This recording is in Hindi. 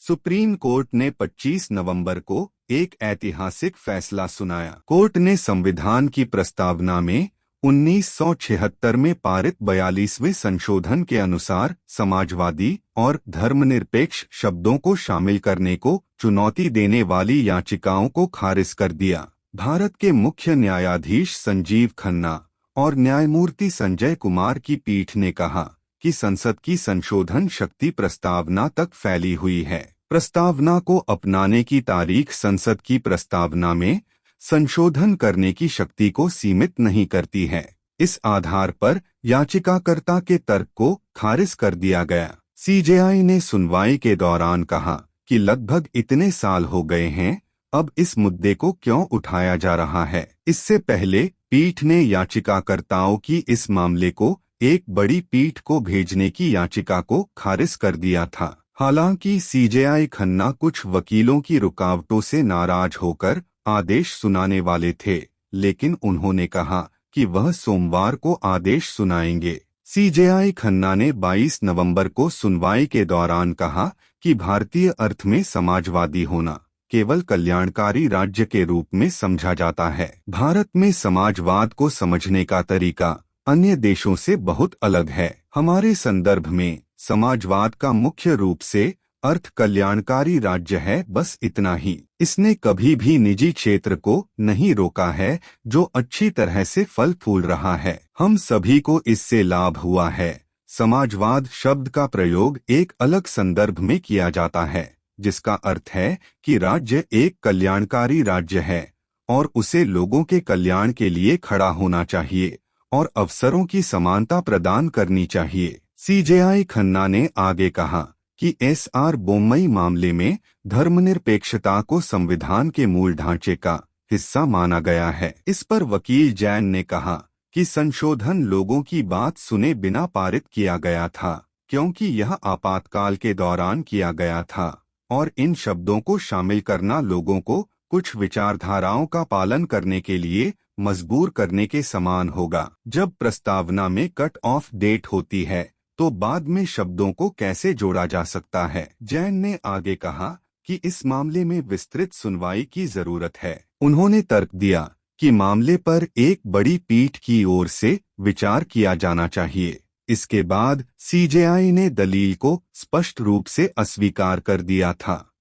सुप्रीम कोर्ट ने 25 नवंबर को एक ऐतिहासिक फैसला सुनाया। कोर्ट ने संविधान की प्रस्तावना में 1976 में पारित 42वें संशोधन के अनुसार समाजवादी और धर्मनिरपेक्ष शब्दों को शामिल करने को चुनौती देने वाली याचिकाओं को खारिज कर दिया। भारत के मुख्य न्यायाधीश संजीव खन्ना और न्यायमूर्ति संजय कुमार की पीठ ने कहा कि संसद की संशोधन शक्ति प्रस्तावना तक फैली हुई है। प्रस्तावना को अपनाने की तारीख संसद की प्रस्तावना में संशोधन करने की शक्ति को सीमित नहीं करती है। इस आधार पर याचिकाकर्ता के तर्क को खारिज कर दिया गया। सीजेआई ने सुनवाई के दौरान कहा कि लगभग इतने साल हो गए हैं, अब इस मुद्दे को क्यों उठाया जा रहा है। इससे पहले पीठ ने याचिकाकर्ताओं की इस मामले को एक बड़ी पीठ को भेजने की याचिका को खारिज कर दिया था। हालांकि सीजेआई खन्ना कुछ वकीलों की रुकावटों से नाराज होकर आदेश सुनाने वाले थे, लेकिन उन्होंने कहा कि वह सोमवार को आदेश सुनाएंगे। सीजेआई खन्ना ने 22 नवंबर को सुनवाई के दौरान कहा कि भारतीय अर्थ में समाजवादी होना केवल कल्याणकारी राज्य के रूप में समझा जाता है। भारत में समाजवाद को समझने का तरीका अन्य देशों से बहुत अलग है। हमारे संदर्भ में समाजवाद का मुख्य रूप से अर्थ कल्याणकारी राज्य है, बस इतना ही। इसने कभी भी निजी क्षेत्र को नहीं रोका है, जो अच्छी तरह से फल फूल रहा है। हम सभी को इससे लाभ हुआ है। समाजवाद शब्द का प्रयोग एक अलग संदर्भ में किया जाता है, जिसका अर्थ है कि राज्य एक कल्याणकारी राज्य है और उसे लोगों के कल्याण के लिए खड़ा होना चाहिए और अवसरों की समानता प्रदान करनी चाहिए। सीजेआई खन्ना ने आगे कहा कि एसआर बोम्मई मामले में धर्मनिरपेक्षता को संविधान के मूल ढांचे का हिस्सा माना गया है। इस पर वकील जैन ने कहा कि संशोधन लोगों की बात सुने बिना पारित किया गया था, क्योंकि यह आपातकाल के दौरान किया गया था और इन शब्दों को शामिल करना लोगों को कुछ विचारधाराओं का पालन करने के लिए मजबूर करने के समान होगा। जब प्रस्तावना में कट ऑफ डेट होती है, तो बाद में शब्दों को कैसे जोड़ा जा सकता है। जैन ने आगे कहा कि इस मामले में विस्तृत सुनवाई की जरूरत है। उन्होंने तर्क दिया कि मामले पर एक बड़ी पीठ की ओर से विचार किया जाना चाहिए। इसके बाद सीजेआई ने दलील को स्पष्ट रूप से अस्वीकार कर दिया था।